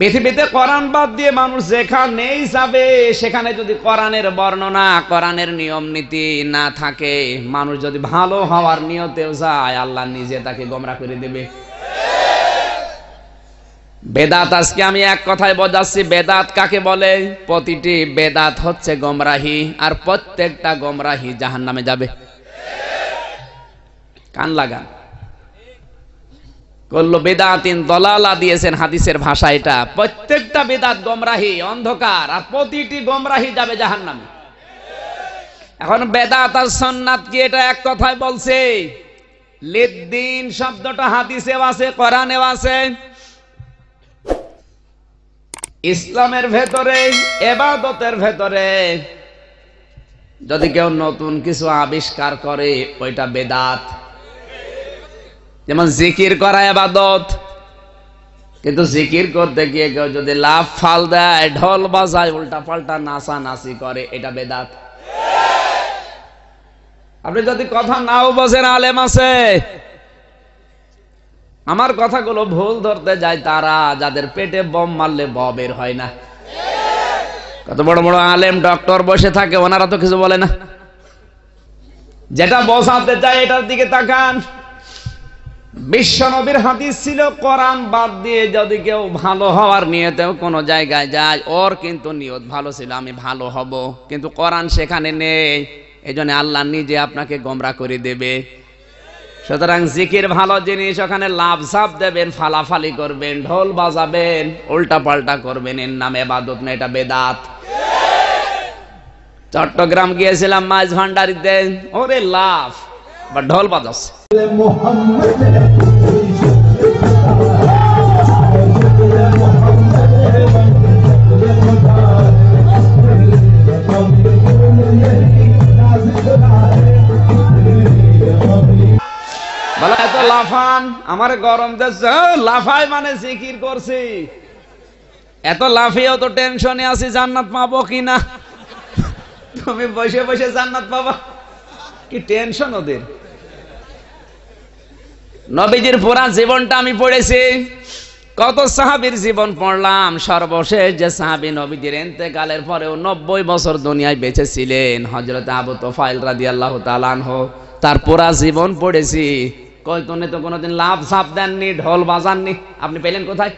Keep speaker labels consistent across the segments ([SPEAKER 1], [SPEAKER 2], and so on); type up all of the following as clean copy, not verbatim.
[SPEAKER 1] পৃথিবীতে কোরআন বাদ দিয়ে মানুষ যেখানেই যাবে সেখানে যদি কোরআনের বর্ণনা কোরআনের নিয়ম নীতি না থাকে, মানুষ যদি ভালো হওয়ার নিয়তেও যায়, আল্লাহ নিজে তাকে গোমরাহ করে দেবে। বেদাত আজকে আমি এক কথায় বোঝাচ্ছি, বেদাত কাকে বলে? প্রতিটি বেদাত হচ্ছে গোমরাহি, আর প্রত্যেকটা গোমরাহি জাহান্নামে যাবে। কান লাগান। কল্লু বেদাতিন দলালা দিয়েছেন হাদিসের ভাষা, এটা প্রত্যেকটা বেদাত গোমরাহি, অন্ধকার, আর প্রতিটি গোমরাহি যাবে জাহান্নামে। এখন বেদাত আর সুন্নাত কি এটা এক কথায় বলছে? লিদ্দিন শব্দটা হাদিসেও আছে, কোরআনেও আছে। ইসলামের ভেতরে, ইবাদতের ভেতরে যদি কেউ নতুন কিছু আবিষ্কার করে ওইটা বেদাত। যেমন জিকির করা ইবাদত, কিন্তু জিকির করতে গিয়ে কেউ যদি লাফ ফাল দেয়, ঢোল বাজায়, উল্টা পাল্টা নাচা নাচি করে, এটা বেদাত। আপনি যদি কথা নাও বোঝেন, আলেম আছে, আমার কথাগুলো ভুল ধরতে যায় তারা যাদের পেটে বম মারলে ব বের হয় না। কত বড় বড় আলেম ডক্টর বসে থাকে, ওনারা তো কিছু বলে না। যেটা বোঝাতে চায় এটার দিকে তাকান। বিশ্ব নবীর হাদিস ছিল, কোরআন বাদ দিয়ে যদি কেউ ভালো হওয়ার নিয়তেও কোনো জায়গায় যায়, ওর কিন্তু নিয়ত ভালো ছিল, আমি ভালো হব, কিন্তু কোরআন সেখানে নেই, এজন্য আল্লাহ নিজে আপনাকে গোমরাহ করে দেবে। সুতরাং জিকির ভালো জিনিস, ওখানে লাভ ঝাপ দেবেন, ফালাফালি করবেন, ঢোল বাজাবেন, উল্টা পাল্টা করবেন, এর নাম ইবাদত না, এটা বেদাত। চট্টগ্রাম গিয়েছিলাম মাছ ভান্ডারিতে, ওরে লাভ বা ঢোল বাজাচ্ছে। বলে এত লাফান, আমার গরম দিচ্ছে, লাফাই মানে জিকির করছি, এত লাফিয়েও তো টেনশনে আছি জান্নাত পাবো কিনা। তুমি বসে বসে জান্নাত পাবা, কি টেনশন ওদের। নবীজির পুরা জীবনটা আমি পড়েছি, কত সাহাবীর জীবন পড়লাম। সর্বশেষ যে সাহাবী নবীজির ইন্তেকালের পরেও 90 বছর দুনিয়ায় বেঁচে ছিলেন, হযরত আবু তুফাইল রাদিয়াল্লাহু তাআলা আনহু, তার পুরা জীবন পড়েছি। কয়তনে তো কোনোদিন লাভ ঝাপ দেননি, ঢোল বাজাননি, আপনি পেলেন কোথায়?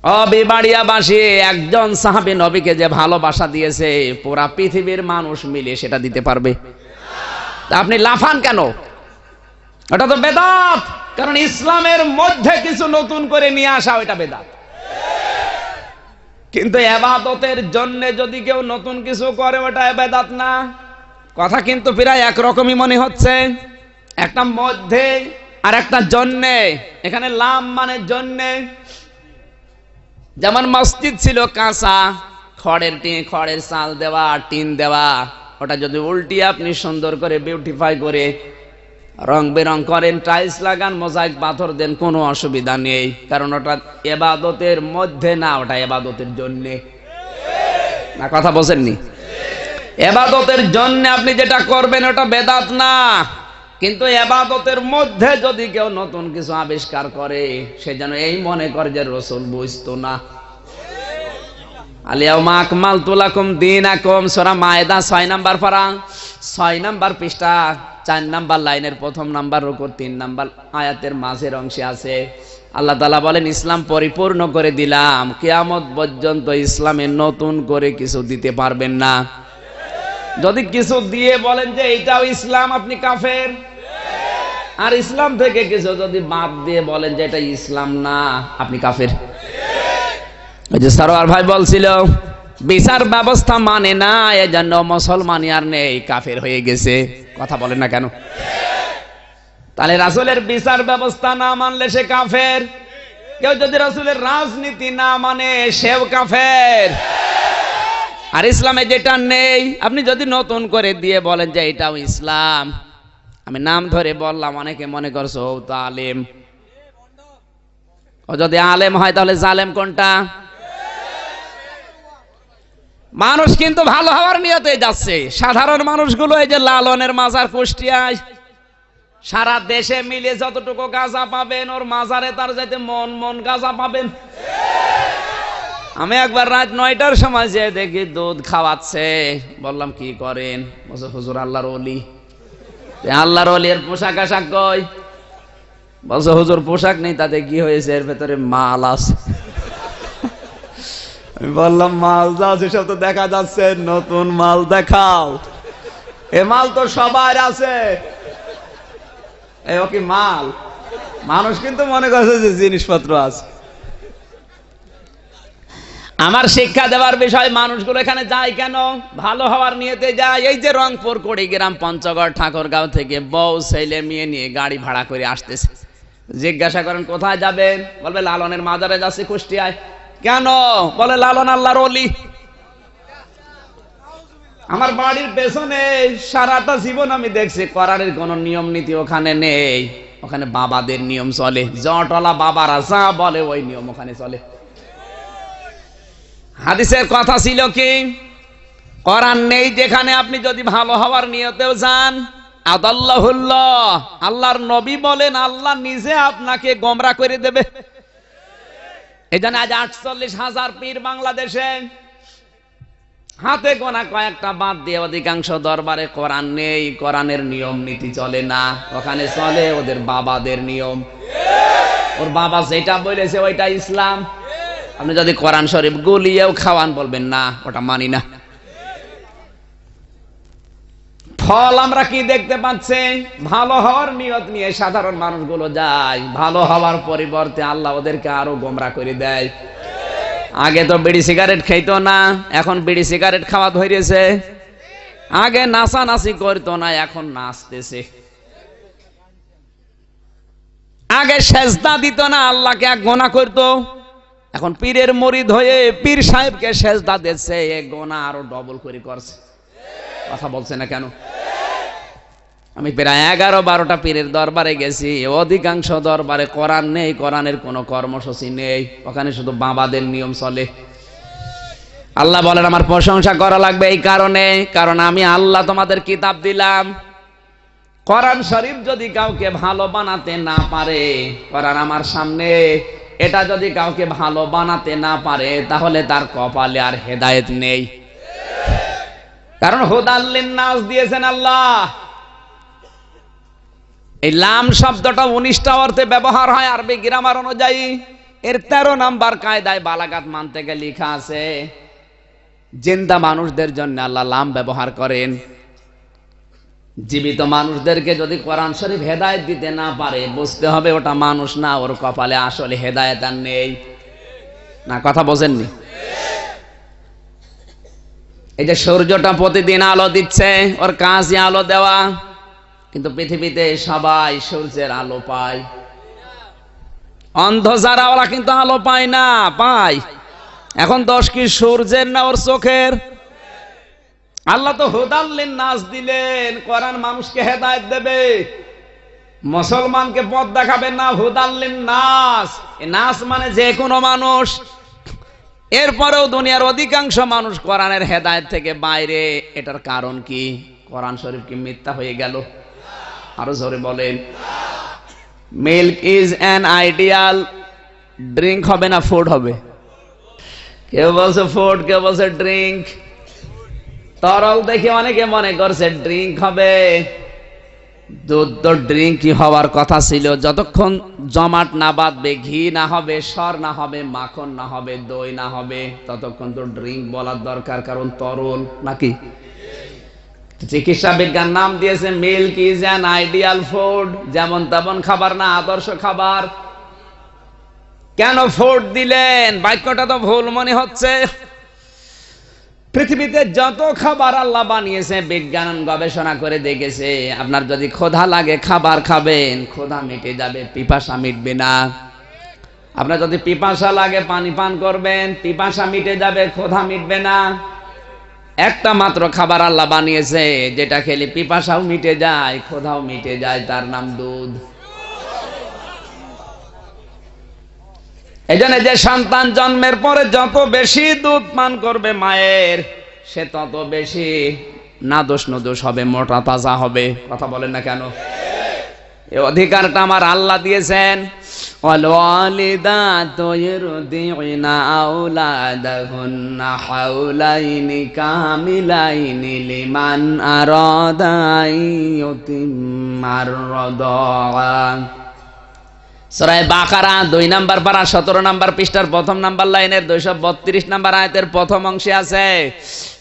[SPEAKER 1] অবিবাড়িয়াবাসী একজন সাহাবী নবীকে যে ভালোবাসা দিয়েছে, পুরা পৃথিবীর মানুষ মিলে সেটা দিতে পারবে? আপনি লাফান কেন? ওটা তো বেদাত, কারণ ইসলামের মধ্যে কিছু নতুন করে নিয়ে আসা ওইটা বেদাত। কিন্তু ইবাদতের জন্য যদি কেউ নতুন কিছু করে ওটা বেদাত না। কথা কিন্তু প্রায় একরকমই মনে হচ্ছে, একটা মধ্যে আর একটা জন্যে। এখানে লাম মানে জন্যে। যেমন মসজিদ ছিল কাঁচা, খড়ের চাল দেওয়া, টিন দেওয়া, ওটা যদি উল্টিয়ে আপনি সুন্দর করে বিউটিফাই করে রং বেরং করেন, টাইলস লাগান, মোজাইক পাথর দেন, কোনো অসুবিধা নেই, কারণ ওটা ইবাদতের মধ্যে না, ওটা ইবাদতের জন্যে না। কথা বোঝেননি? ইবাদতের জন্য আপনি যেটা করবেন ওটা বেদাত না, কিন্তু ইবাদতের মধ্যে যদি কেউ নতুন কিছু আবিষ্কার করে, সে যেন এই মনে করে যে রাসূল বুঝতো না। আলিয়াউমা আকমালতু লাকুম দীনাকুম, সূরা মায়েদা 6 নাম্বার পারা, 6 নাম্বার পৃষ্ঠা, 4 নাম্বার লাইনের 1ম নাম্বার রুকুর 3 নাম্বার আয়াতের মাঝের অংশে আছে। আল্লাহ তাআলা বলেন, ইসলাম পরিপূর্ণ করে দিলাম, কিয়ামত পর্যন্ত ইসলামে নতুন করে কিছু দিতে পারবেন না। যদি কিছু দিয়ে বলেন যে এটাও ইসলাম, আপনি কাফের। আর ইসলাম থেকে কিছু যদি বাদ দিয়ে বলেন যে এটা ইসলাম না, আপনি কাফের। ওই যে সরোয়ার ভাই বলছিল, বিচার ব্যবস্থা মানে না, এজন্য মুসলমানি আর নেই, কাফের হয়ে গেছে। কথা বলেন না কেন? তাহলে রাসূলের বিচার ব্যবস্থা না মানলে সে কাফের। কেউ যদি রাসূলের রাজনীতি না মানে, সেও কাফের। আর ইসলামে যেটা নেই আপনি যদি নতুন করে দিয়ে বলেন যে এটাও ইসলাম, আমি নাম ধরে বললাম, অনেকে মনে করছো ও তো আলেম। ও যদি আলেম হয় তাহলে জালেম কোনটা? মানুষ কিন্তু ভালো হওয়ার নিয়তে যাচ্ছে। সাধারণ মানুষগুলো এই যে লালনের মাজার কুষ্টিয়ায়, সারা দেশে মিলে যতটুকু গাঁজা পাবেন ওর মাজারে তার যাইতে মন মন গাঁজা পাবেন। আমি একবার রাত 9টার সময় যে দেখি দুধ খাওয়াচ্ছে, বললাম কি করেন? বলছে হুজুর আল্লাহর ওলি। আল্লাহর ওলির পোশাক আশাক কই? বলছে হুজুর পোশাক নেই, তাতে কি হয়েছে? এর ভেতরে মাল আছে। আমি বললাম মাল যা আছে সব তো দেখা যাচ্ছে, নতুন মাল দেখাও। এ মাল তো সবার আছে, ও কি মাল? মানুষ কিন্তু মনে করছে যে জিনিসপত্র আছে। আমার শিক্ষা দেওয়ার বিষয়, মানুষগুলো এখানে যায় কেন? ভালো হওয়ার নিয়েতে যায়। এই যে রংপুর, কুড়িগ্রাম, পঞ্চগড়, ঠাকুরগাঁও থেকে বউ ছেলে মেয়ে নিয়ে গাড়ি ভাড়া করে আসতেছে। জিজ্ঞাসা করেন কোথায় যাবেন? বলবে লালনের মাজারে যাচ্ছি কুষ্টিয়ায়। কেন? বলে লালন আল্লাহর ওলি। আমার বাড়ির পেছনে সারাটা জীবন আমি দেখছি কোরআনের কোন নিয়ম নীতি ওখানে নেই, ওখানে বাবাদের নিয়ম চলে। জটলা বাবারা যা বলে ওই নিয়ম ওখানে চলে। হাদিসের কথা ছিল কি, কোরআন নেই যেখানে আপনি যদি ভালো হওয়ার নিয়তেও যান, আদাল্লাহুল্লাহ, আল্লাহর নবী বলেন আল্লাহ নিজে আপনাকে গোমরা করে দেবে। এই জন্য আজ 48,000 পীর বাংলাদেশে, হাতে গোনা কয়েকটা বাদ দিয়ে অধিকাংশ দরবারে কোরআন নেই, কোরআনের নিয়ম নীতি চলে না, ওখানে চলে ওদের বাবাদের নিয়ম। ওর বাবা যেটা বলেছে ওইটা ইসলাম। আপনি যদি কোরআন শরীফ গুলিয়েও খাওয়ান, বলবেন না ওটা মানি না। ফল আমরা কি দেখতে পাচ্ছি? ভালো হওয়ার নিয়ত নিয়ে সাধারণ মানুষগুলো যায়, ভালো হওয়ার পরিবর্তে আল্লাহ ওদেরকে আরো গোমরা করে দেয়। আগে তো বিড়ি সিগারেট খাইতো না, এখন বিড়ি সিগারেট খাওয়া ধরেছে। আগে নাচানাচি করতো না, এখন নাচতেছে। আগে সেজদা দিত না, আল্লাহকে এক গোনা করতো, এখন পীরের মরিদ হয়ে পীর সাহেবকে সেজদা দিচ্ছে, এক গোনা আরো ডবল করে করছে। কথা বলছে না কেন? আমি প্রায় 11-12টা পীরের দরবারে গেছি, অধিকাংশ দরবারে কোরআন নেই, কোরআনের কোনো কর্মসূচি নেই, ওখানে শুধু বাবাদের নিয়ম চলে। আল্লাহ বলেন আমার প্রশংসা করা লাগবে এই কারণে, কারণ আমি আল্লাহ তোমাদের কিতাব দিলাম। কোরআন শরীফ যদি কাউকে ভালো বানাতে না পারে, কোরআন আমার সামনে, এটা যদি কাউকে ভালো বানাতে না পারে, তাহলে তার কপালে আর হেদায়েত নেই। কারণ হুদাল লিন্নাস দিয়েছেন আল্লাহ। এই লাম শব্দটা 19টা অর্থে ব্যবহার হয় আরবি গ্রামার অনুযায়ী। এর 13 নাম্বার কায়দায় বালাগাত মানতে গেলে লেখা আছে, জিন্দা মানুষদের জন্য আল্লাহ লাম ব্যবহার করেন। জীবিত মানুষদেরকে যদি কোরআন শরীফ হেদায়েত দিতে না পারে, বুঝতে হবে ওটা মানুষ না, ওর কপালে আসলে হেদায়েত আর নেই। না কথা বোঝেননি? এই যে সূর্যটা প্রতিদিন আলো দিচ্ছে, ওর কাজই আলো দেওয়া, কিন্তু পৃথিবীতে সবাই সূর্যের আলো পায়। অন্ধ যারা ওরা কিন্তু আলো পায় না, পায়। এখন দোষ কি সূর্যের না ওর চোখের? আল্লাহ তো হুদাল্লিন নাস দিলেন, কোরআন মানুষকে হেদায়েত দেবে, মুসলমানকে পথ দেখাবে না। হুদাল্লিন নাস, নাস মানে যে কোনো মানুষ। এরপরেও দুনিয়ার অধিকাংশ মানুষ কোরআনের হেদায়েত থেকে বাইরে। এটার কারণ কি? কোরআন শরীফ কি মিথ্যা হয়ে গেল? আরো জোরে বলেন। Milk is an ideal drink হবে না ফুড হবে? কেউ বলছে ফুড, কেউ বলছে ড্রিঙ্ক। তরল দেখে অনেকে মনে করছে ড্রিঙ্ক হবে। দুধ তো ড্রিঙ্কই হওয়ার কথা ছিল, যতক্ষণ জমাট না বাঁধবে, ঘি না হবে, সর না হবে, মাখন না হবে, দই না হবে, ততক্ষণ তো ড্রিঙ্ক বলার দরকার, কারণ তরল নাকি। চিকিৎসা বিজ্ঞান নাম দিয়েছে milk is an ideal food, যেমন তেমন খাবার না, আদর্শ খাবার। কেন ফুড দিলেন? বাক্যটা তো ভুল মনে হচ্ছে। পৃথিবীতে যত খাবার আল্লাহ বানিয়েছে, বিজ্ঞান গবেষণা করে দেখেছে, আপনার যদি ক্ষুধা লাগে খাবার খাবেন, ক্ষুধা মিটে যাবে, পিপাসা মিটবে না। আপনার যদি পিপাসা লাগে পানি পান করবেন, পিপাসা মিটে যাবে, ক্ষুধা মিটবে না। একটা মাত্র খাবার আল্লাহ বানিয়েছে যেটা খেলে পিপাসাও মিটে যায়, ক্ষুধাও মিটে যায়, তার নাম দুধ। এই জন্য যে সন্তান জন্মের পরে যত বেশি দুধ পান করবে মায়ের, সে তত বেশি নাদোষ নদোষ হবে, মোটা তাজা হবে। কথা বলেন না কেন? এই অধিকারটা আমার আল্লাহ দিয়েছেন। ওয়ালিদাতু ইরদি'না আওলাদাহুন্না হাওলাইনি কামিলাইনি লিমান আরাদা আইয়ুতিম্মার রাদা। সূরা বাকারা 2 নম্বর পারা 17 নম্বর পৃষ্ঠার প্রথম নম্বর লাইনের 232 নম্বর আয়াতের প্রথম অংশে আছে।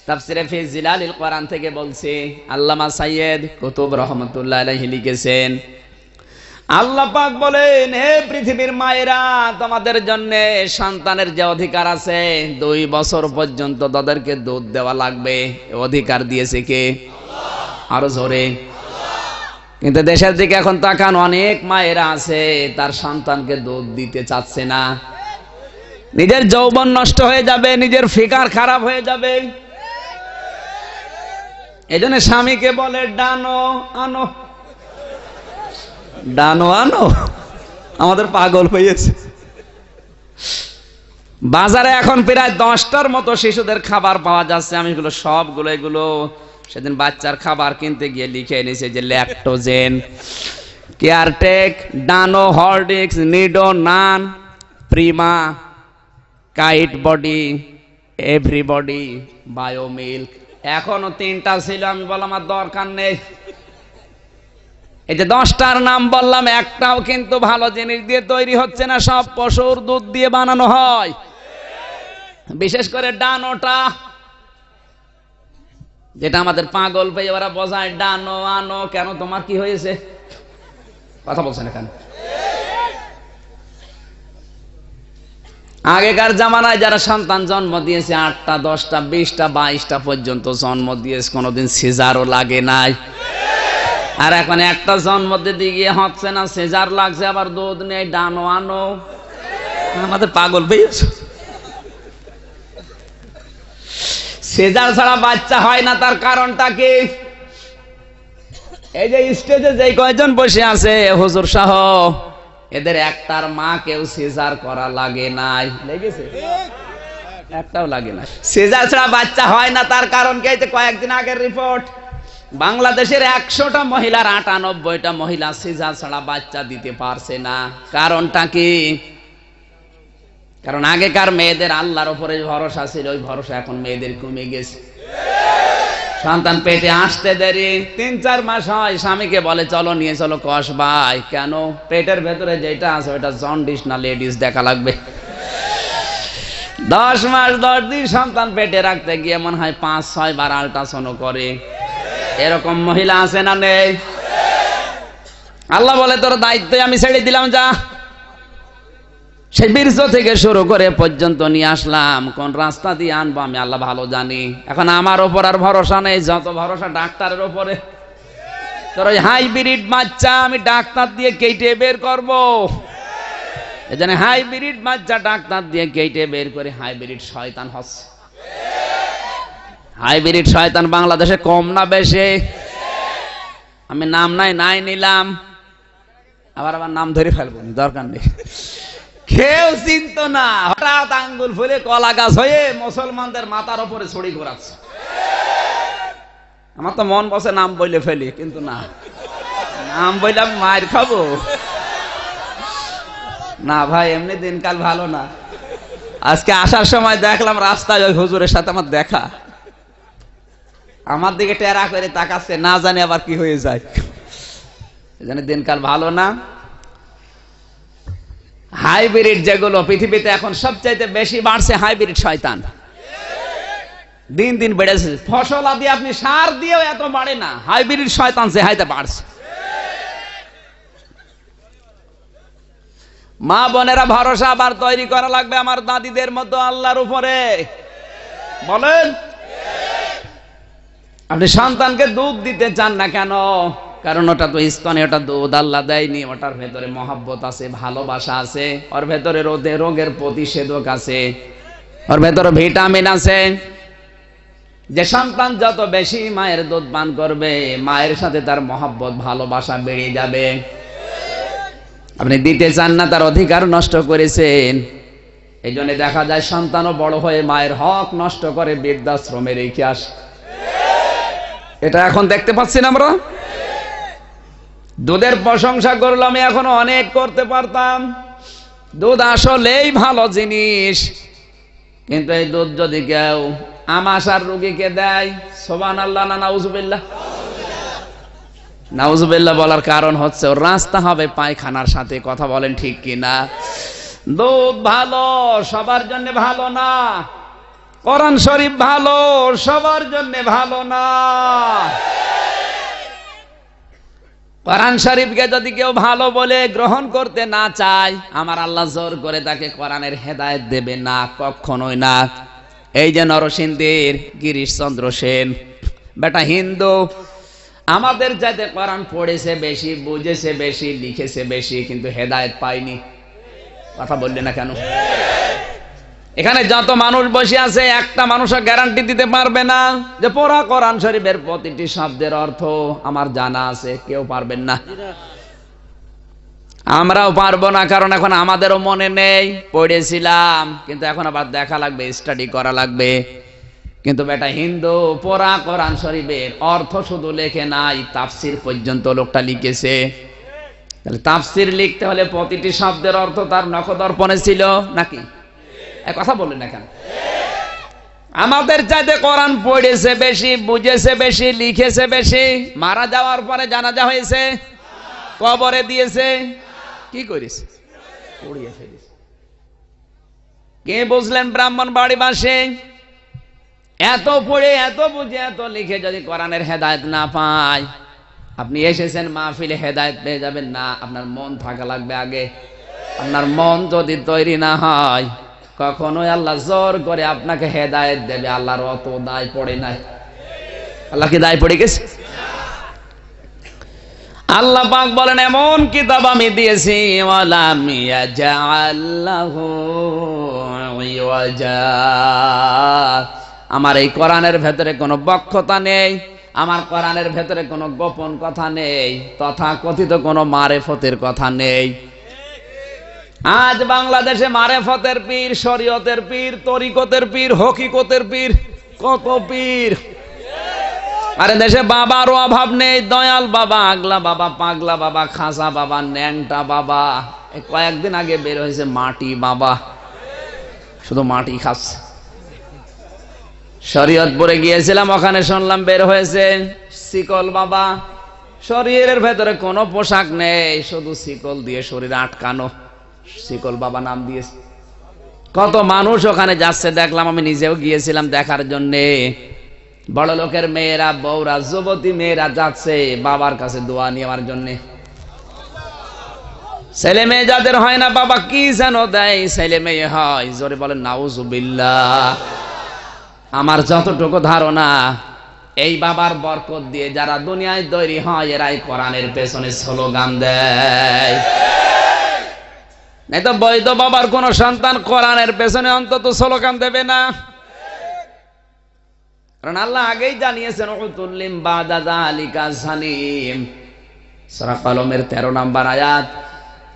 [SPEAKER 1] তাফসিরে ফি জিলালিল কোরআন থেকে বলছি, আল্লামা সাইয়্যেদ কুতুব রহমাতুল্লাহ আলাইহি লিখেছেন, আল্লাহ পাক বলেন, হে পৃথিবীর মায়েরা, তোমাদের জন্য সন্তানের যে অধিকার আছে 2 বছর পর্যন্ত তাদেরকে দুধ দেওয়া লাগবে। অধিকার দিয়েছে কে? আল্লাহ। আরো জোরে। কিন্তু দেশের দিকে এখন তাকান, অনেক মায়েরা আছে তার সন্তানকে দুধ দিতে চাচ্ছে না। নিজের যৌবন নষ্ট হয়ে যাবে, নিজের ফিকার খারাপ হয়ে যাবে। এজন্য স্বামীকে বলে ডানো আনো, ডানো আনো। আমাদের পাগল হয়েছে। বাজারে এখন প্রায় 10টার মতো শিশুদের খাবার পাওয়া যাচ্ছে। আমি এগুলো সেদিন বাচ্চার খাবার কিনতে গিয়ে লিখে এনেছে যে ল্যাকটোজেন, কেয়ারটেক, ডানো, হরলিক্স, নিডো, নান, Prima, kite body, everybody, Biomilk. এখনো 3টা ছিল, আমি বললাম আমার দরকার নেই। এই যে 10টার নাম বললাম, একটাও কিন্তু ভালো জিনিস দিয়ে তৈরি হচ্ছে না, সব পশুর দুধ দিয়ে বানানো হয়। বিশেষ করে ডানোটা, যেটা আমাদের পাগল পেয়ে ওরা বোঝায়, ডানো আনো। কেন, তোমার কি হয়েছে? কথা বলছেন এখানে। আগেকার জামানায় যারা সন্তান জন্ম দিয়েছে 8টা 10টা 20টা 22টা পর্যন্ত জন্ম দিয়েছে, কোনোদিন সিজারও লাগে নাই। আর এখন একটা জন্ম দিতে গিয়ে হচ্ছে না, সিজার লাগছে, আবার দুধ নেই, ডানো আনো। আমাদের পাগল পেয়েছে। সিজার ছাড়া বাচ্চা হয় না, তার কারণটা কি? এই যে স্টেজে যে কয়জন বসে আছে হুজুর সহ, এদের একটার মা কেউ সিজার করা লাগে নাই। লেগেছে? একটাও লাগে না। সিজার ছাড়া বাচ্চা হয় না, তার কারণ কি? কয়েকদিন আগের রিপোর্ট, বাংলাদেশের 100টা মহিলার 98টা মহিলা সিজার ছাড়া বাচ্চা দিতে পারছে না। কারণটা কি? কারণ আগেকার মেয়েদের আল্লাহর উপরে ভরসা ছিল, ওই ভরসা এখন মেয়েদের কমে গেছে। সন্তান পেটে আসতে দেরি, 3-4 মাস হয়, স্বামীকে বলে চলো নিয়ে চলো কসবাই। কেন? পেটের ভেতরে যেটা আছে ওটা জন্ডিস না লেডিস দেখা লাগবে। 10 মাস 10 দিন সন্তান পেটে রাখতে গিয়ে মনে হয় 5-6 বার আল্ট্রাসাউন্ড করে। এরকম মহিলা আছে না নেই? আল্লাহ বলে তোর দায়িত্ব আমি ছেড়ে দিলাম, যা। সেই বীর্য থেকে শুরু করে পর্যন্ত নিয়ে আসলাম, কোন রাস্তা দিয়ে আনবো আমি আল্লাহ ভালো জানি। এখন আমার ওপর আর ভরসা নেই, যত ভরসা ডাক্তারের ওপরে। তোর ওই হাইব্রিড বাচ্চা আমি ডাক্তার দিয়ে কেটে বের করবো। এজন্য হাইব্রিড বাচ্চা ডাক্তার দিয়ে কেটে বের করে হাইব্রিড শয়তান হচ্ছে। হাইব্রিড শয়তান বাংলাদেশে কম না বেশি? আমি নাম নাই নিলাম, আবার নাম ধরে ফেলবো, দরকার নেই। কেউ চিন্ত না, হঠাৎ আঙ্গুল ফুলে কলা গাছ হয়ে মুসলমানদের মাথার উপরে ছড়ি ঘোরাচ্ছে। আমার তো মন বসে নাম বলে ফেলি, কিন্তু না, নাম বললে আমি মায়ের খাবো না। ভাই এমনি দিনকাল ভালো না। আজকে আসার সময় দেখলাম রাস্তায় ওই হুজুরের সাথে আমার দেখা, আমার দিকে টেরা করে তাকাচ্ছে, না জানি আবার কি হয়ে যায়। এজন্য দিনকাল ভালো না। হাইব্রিড যেগুলো পৃথিবীতে এখন সবচাইতে বেশি বাড়ছে, হাইব্রিড শয়তান দিন দিন বেড়েছে। ফসল আদি আপনি সার দিয়েও এত বাড়ে না, হাইব্রিড শয়তান যে হাইতে বাড়ছে। মা বোনেরা ভরসা আবার তৈরি করা লাগবে আমার দাদিদের মতো আল্লাহর উপরে। বলেন, আপনি সন্তানকে দুধ দিতে চান না কেন? কারণ ওটা তো স্তনে, ওটা দুধ আল্লাহ দেয়নি। ওটার ভেতরে মহব্বত আছে, ভালোবাসা আছে, ওর ভেতরে রোগের প্রতিষেধক আছে, ওর ভেতরে ভিটামিন আছে। যে সন্তান যত বেশি মায়ের দুধ পান করবে, মায়ের সাথে তার মহব্বত ভালোবাসা বেড়ে যাবে। আপনি দিতে চান না, তার অধিকার নষ্ট করেছেন। এই জন্য দেখা যায় সন্তানও বড় হয়ে মায়ের হক নষ্ট করে বৃদ্ধাশ্রমে রেখে আসে। এটা এখন দেখতে পাচ্ছি না আমরা। দুধের প্রশংসা করলে আমি এখনো অনেক করতে পারতাম। দুধ আসলেই ভালো জিনিস, কিন্তু এই দুধ যদি কেউ আমাশার রোগীকে দেয়, সুবহানাল্লাহ না নাউজুবিল্লাহ? নাউজুবিল্লাহ বলার কারণ হচ্ছে ওর রাস্তা হবে পায়খানার সাথে। কথা বলেন ঠিক কিনা? দুধ ভালো, সবার জন্য ভালো না। কোরআন শরীফ ভালো, সবার জন্য ভালো না। কোরআন শরীফকে যদি কেউ ভালো বলে গ্রহণ করতে না চায়, আমার আল্লাহ জোর করে তাকে কোরআনের হেদায়েত দেবে না, কখনোই না। এই যে নরসিংদীর গিরিশচন্দ্র সেন, বেটা হিন্দু, আমাদের যাতে কোরআন পড়েছে বেশি, বুঝেছে বেশি, লিখেছে বেশি, কিন্তু হেদায়েত পায়নি। কথা বললে না কেন? এখানে যত মানুষ বসে আছে, একটা মানুষও গ্যারান্টি দিতে পারবে না যে পড়া কোরআন শরীফের প্রতিটি শব্দের অর্থ আমার জানা আছে। কেউ পারবেন না, আমরাও পারবো না, কারণ এখন আমাদেরও মনে নেই। পড়েছিলাম, কিন্তু এখন আবার দেখা লাগবে, স্টাডি করা লাগবে। কিন্তু বেটা হিন্দু পড়া কোরআন শরীফের অর্থ শুধু লেখে নাই, তাফসির পর্যন্ত লোকটা লিখেছে। তাহলে তাফসির লিখতে হলে প্রতিটি শব্দের অর্থ তার নখদর্পণে ছিল নাকি? কথা বললেন না কেন? আমাদের চাইতে কোরআন পড়েছে বেশি, বুঝেছে বেশি, লিখেছে বেশি। মারা যাওয়ার পরে জানাজা হয়েছে, কবরে দিয়েছে, কি করেছে? পড়িয়ে ফেলেছে। কে বুঝলেন ব্রাহ্মণবাড়িবাসী? এত পড়ে, এত বুঝে, এত লিখে যদি কোরআনের হেদায়েত না পায়, আপনি এসেছেন মাহফিলে, হেদায়েত পেয়ে যাবেন না। আপনার মন থাকা লাগবে আগে। আপনার মন যদি তৈরি না হয়, কখনোই আল্লাহ জোর করে আপনাকে হেদায়েত দেবে আল্লাহর অত দায় পড়ে নাই। আল্লাহ কি দায় পড়ে গেছে? আল্লাহ পাক বলেন, এমন কিতাব আমি দিয়েছি, ওয়ালাম ইয়াজআল লাহু ইওয়াজা। আমার এই কোরআনের ভেতরে কোনো বক্ষতা নেই, আমার কোরআনের ভেতরে কোনো গোপন কথা নেই, তথাকথিত কোনো মারেফতের কথা নেই। আজ বাংলাদেশে মারেফতের পীর, শরীয়তের পীর, তরিকতের পীর, হকিকতের পীর, কত পীর। আরে দেশে বাবারও অভাব নেই। দয়াল বাবা, আগলা বাবা, পাগলা বাবা, খাসা বাবা, ন্যাংটা বাবা। কয়েকদিন আগে বের হয়েছে মাটি বাবা, শুধু মাটি খাচ্ছে। শরীয়তপুরে গিয়েছিলাম, ওখানে শুনলাম বের হয়েছে শিকল বাবা। শরীরের ভেতরে কোনো পোশাক নেই, শুধু শিকল দিয়ে শরীর আটকানো, শিকল বাবা নাম দিয়েছে। কত মানুষ ওখানে যাচ্ছে দেখলাম, আমি নিজেও গিয়েছিলাম দেখার জন্যে। বড় লোকের মেয়েরা, বউরা, যুবতী মেয়েরা যাচ্ছে বাবার কাছে দোয়া নেওয়ার জন্যে। ছেলে মেয়ে যাদের হয় না, বাবা কি যেন দেয়, ছেলে মেয়ে হয়। জোরে বলেন নাউজুবিল্লাহ। আমার যতটুকু ধারণা, এই বাবার বরকত দিয়ে যারা দুনিয়ায় তৈরি হয়, এরাই কোরআনের পেছনে স্লোগান দেয়। নাই তো বৈধ বাবার কোন সন্তান কোরআনের পেছনে অন্তত স্লোগান দেবে না। কারণ আল্লাহ আগেই জানিয়েছেন, উতুল্লিম বাদা যালিকা জানিম। সূরা কলমের 13 নম্বর আয়াত।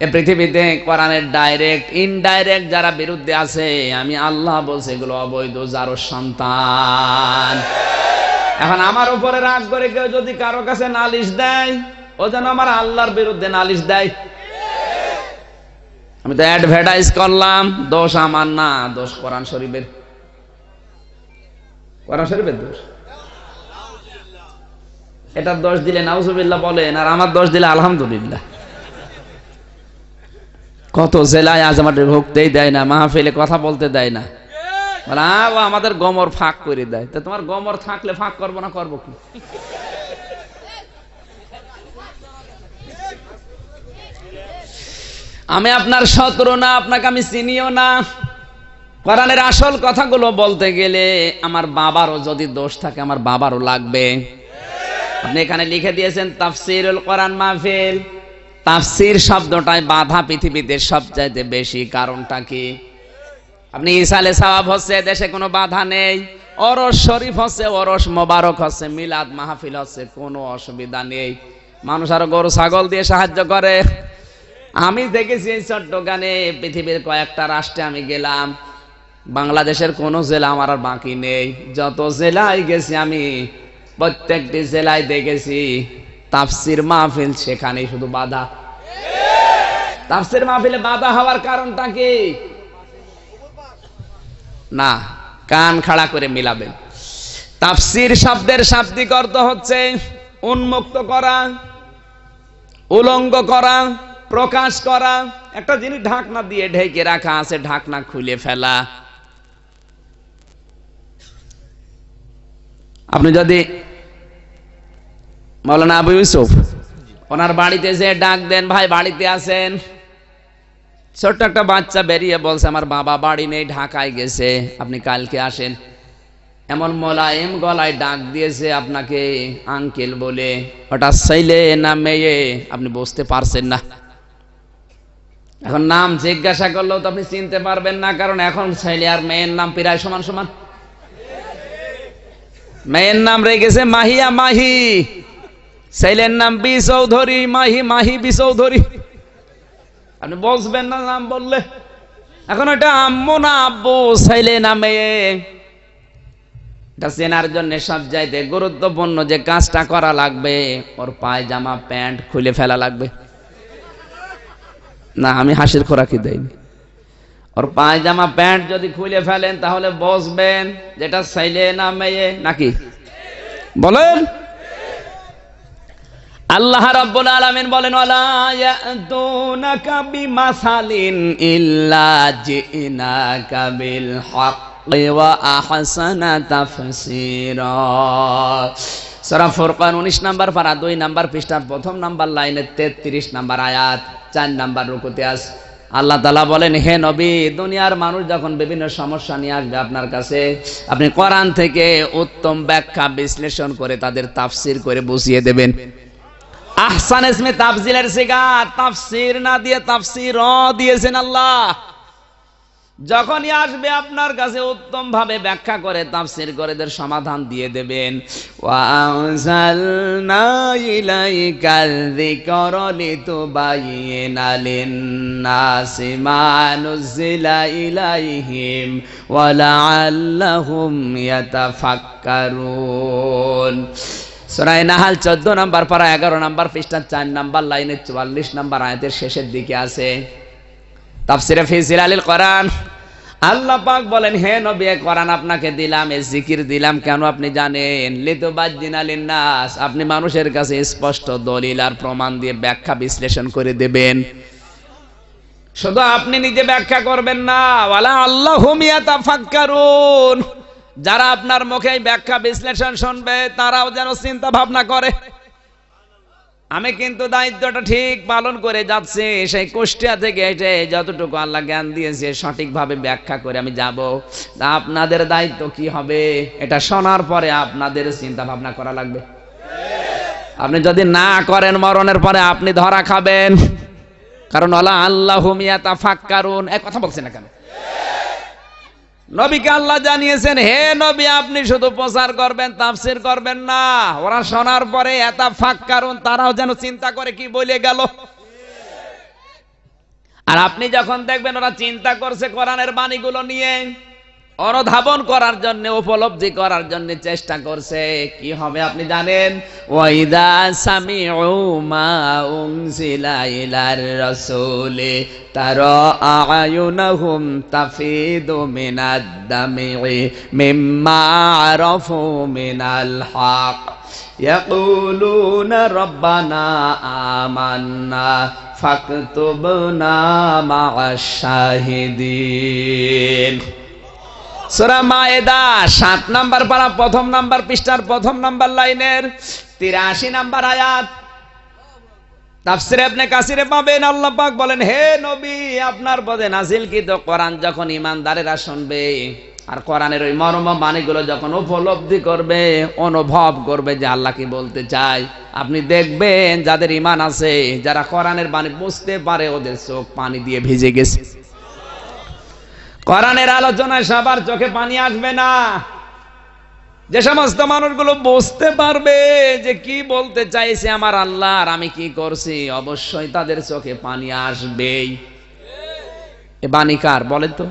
[SPEAKER 1] এই পৃথিবীতে কোরআনের ডাইরেক্ট, ইনডাইরেক্ট যারা বিরুদ্ধে আছে, আমি আল্লাহ বলছি এগুলো অবৈধ যারও সন্তান। এখন আমার উপরে রাগ করে কেউ যদি কারো কাছে নালিশ দেয়, ও যেন আমার আল্লাহর বিরুদ্ধে নালিশ দেয়। আমি তো অ্যাডভার্টাইজ করলাম, দোষ আমার না, দোষ কোরআন শরীফের। কোরআন শরীফের দোষ। এটার দোষ দিলে নাউজুবিল্লাহ বলেন, আর আমার দোষ দিলে আলহামদুলিল্লাহ। কত জেলায় আজ আমাদের ঢুকতেই দেয় না, মাহফিলে কথা বলতে দেয় না, আমাদের গমর ফাঁক করে দেয়। তো তোমার গমর থাকলে ফাঁক করবো না, করবো কি? আমি আপনার শত্রু না, আপনাকে আমি চিনিও না। কোরআনের আসল কথাগুলো বলতে গেলে আমার বাবারও যদি দোষ থাকে, আমার বাবারও লাগবে। আপনি এখানে লিখে দিয়েছেন তাফসিরুল কোরআন মাহফিল। তাফসির শব্দটায় বাধা পৃথিবীতে সবচাইতে বেশি। কারণটা কি? আপনি ইসালে সওয়াব হচ্ছে, দেশে কোনো বাধা নেই। ওরস শরীফ হচ্ছে, ওরস মোবারক হচ্ছে, মিলাদ মাহফিল হচ্ছে, কোনো অসুবিধা নেই। মানুষ আরো গরু ছাগল দিয়ে সাহায্য করে। আমি দেখেছি এই চট্টগ্রামে, পৃথিবীর কয়েকটা রাষ্ট্রে আমি গেলাম, বাংলাদেশের কোন জেলা আমার আর বাকি নেই। যত জেলায় গেছি আমি, প্রত্যেকটি জেলায় দেখেছি তাফসির মাহফিল সেখানে শুধু বাধা। তাফসির মাহফিলে বাধা হওয়ার কারণটা কি? না, কান খাড়া করে মিলাবেন। তাফসির শব্দের শাব্দিক অর্থ হচ্ছে উন্মুক্ত করা, উলঙ্গ করা, প্রকাশ করা। একটা জিনিস ঢাকনা দিয়ে ঢেকে রাখা আছে, ঢাকনা খুলে ফেলা। আপনি যদি মাওলানা আবু ইউসুফ ওনার বাড়িতে যে ডাক দেন, ভাই বাড়িতে আছেন, ছোট্ট একটা বাচ্চা বেরিয়ে বলছে আমার বাবা বাড়ি নেই, ঢাকায় গেছে, আপনি কালকে আসেন। এমন মোলায়েম গলায় ডাক দিয়েছে আপনাকে আঙ্কেল বলে, ওটা ছেলে না মেয়ে আপনি বুঝতে পারছেন না। এখন নাম জিজ্ঞাসা করলেও তো আপনি চিনতে পারবেন না, কারণ এখন ছেলে আর মেয়ের নাম প্রায় সমান সমান। মেয়ের নাম রেখেছে মাহিয়া মাহি, ছেলের নাম বি চৌধুরী, মাহি মাহি বি চৌধুরী। আপনি বুঝবেন না নাম বললে। এখন এটা আম্মু না আব্বু, ছেলে না মেয়ে, এটা চেনার জন্য সবচাইতে গুরুত্বপূর্ণ যে কাজটা করা লাগবে, ওর পায়জামা প্যান্ট খুলে ফেলা লাগবে। না, আমি হাসির খোরাকি দেইনি। ওর পায়জামা প্যান্ট যদি খুলে ফেলেন তাহলে বুঝবেন যেটা ছেলে না মেয়ে। নাকি বলেন? আল্লাহ রাব্বুল আলামিন বলেন ওয়ালা ইয়াতুনাকা বিমাসালিন ইল্লা জিনাকা বিল হাক্কি ওয়া আহসানা তাফসীরা। সূরা ফুরকান 19 নম্বর পারা 2 নম্বর পৃষ্ঠার প্রথম নম্বর লাইনে 33 নম্বর আয়াত 4 নম্বর রুকুতে আছে। আল্লাহ তাআলা বলেন, হে নবী, দুনিয়ার মানুষ যখন বিভিন্ন সমস্যা নিয়ে আসবে আপনার কাছে, আপনি কোরআন থেকে উত্তম ব্যাখ্যা বিশ্লেষণ করে তাদের তাফসীর করে বুঝিয়ে দেবেন। আহসান ইসমে তাফজিলের সিগা, তাফসীর না দিয়ে তাফসীর দিয়েছেন আল্লাহ। যখনই আসবে আপনার কাছে উত্তম ভাবে ব্যাখ্যা করে তাফসীর করে এদের সমাধান দিয়ে দেবেন। ওয়া আনজালনা ইলাইকাল যিকরা লিতুবাইয়িনা লিন-নাসি মা নুজিলা ইলাইহিম ওয়া লাআল্লাহুম ইয়াতাফাক্কারুন। সূরা নাহাল 14 নম্বর পারা 11 নম্বর পৃষ্ঠা 4 নম্বর লাইনে 44 নম্বর আয়াতের শেষের দিকে আছে তাফসীরে ফি জিলালিল কোরআন। আল্লাহ পাক বলেন, হে নবী, কোরআন আপনাকে দিলাম, এই জিকির দিলাম কেন আপনি জানেন? লিতুবাজ্জিনা লিন-নাস, আপনি মানুষের কাছে স্পষ্ট দলিল আর প্রমাণ দিয়ে ব্যাখ্যা বিশ্লেষণ করে দেবেন। শুধু আপনি নিজে ব্যাখ্যা করবেন না, ওয়ালা আল্লাহুম ইয়াতাফাক্কারুন, যারা আপনার মুখে ব্যাখ্যা বিশ্লেষণ শুনবে তারাও যেন চিন্তা ভাবনা করে। আমি কিন্তু দায়িত্বটা ঠিক পালন করে যাচ্ছি, সেই কুষ্টিয়া থেকে এসে যতটুকু আল্লাহ জ্ঞান দিয়েছে সঠিকভাবে ব্যাখ্যা করে আমি যাব। তা আপনাদের দায়িত্ব কি হবে? এটা শোনার পরে আপনাদের চিন্তা ভাবনা করা লাগবে। আপনি যদি না করেন, মরণের পরে আপনি ধরা খাবেন। কারণ ওয়ালা আল্লাহুম ইয়াতাফাক্কারুন, এক কথা বলছেন না কেন? নবীকে আল্লাহ জানিয়েছেন, হে নবী, আপনি শুধু প্রচার করবেন, তাফসীর করবেন না। ওরা শোনার পরে ইয়াতাফাক্কারুন, তারাও যেন চিন্তা করে কি বলে গেল। আর আপনি যখন দেখবেন ওরা চিন্তা করছে কোরআনের বাণীগুলো নিয়ে, অনুধাবন করার জন্য, উপলব্ধি করার জন্য চেষ্টা করছে, কি হবে আপনি জানেন? ওয়াইদা সামিউ মা উনজিলা ইলার রাসূলি তারা আয়ুনাহুম তাফিদু মিনাদ দামি মিম্মা আরাফু মিনাল হক ইয়াকুলুনা রাব্বানা আমান্না ফাকতুবনা মা'আশ শাহিদিন। সূরা মায়েদা 7 নম্বর পারা প্রথম নম্বর পৃষ্ঠার প্রথম নম্বর লাইনের 83 নম্বর আয়াত। তাফসীরে ইবনে কাসিরে পাবেন, আল্লাহ পাক বলেন, হে নবী, আপনার পদে নাজিলকৃত কোরআন যখন ঈমানদারেরা শুনবে আর কোরআনের ওই মর্ম বাণীগুলো যখন উপলব্ধি করবে, অনুভব করবে যে আল্লাহ কি বলতে চায়, আপনি দেখবেন যাদের ঈমান আছে, যারা কোরআনের বাণী বুঝতে পারে, ওদের চোখ পানি দিয়ে ভিজে গেছে। কোরআনের আলোচনায় সবার চোখে পানি আসবে না। যে সমস্ত মানুষগুলো বুঝতে পারবে যে কি বলতে চাইছে আমার আল্লাহ আর আমি কি করছি, অবশ্যই তাদের চোখে পানি আসবেই। এ বাণী কার বলেন তো?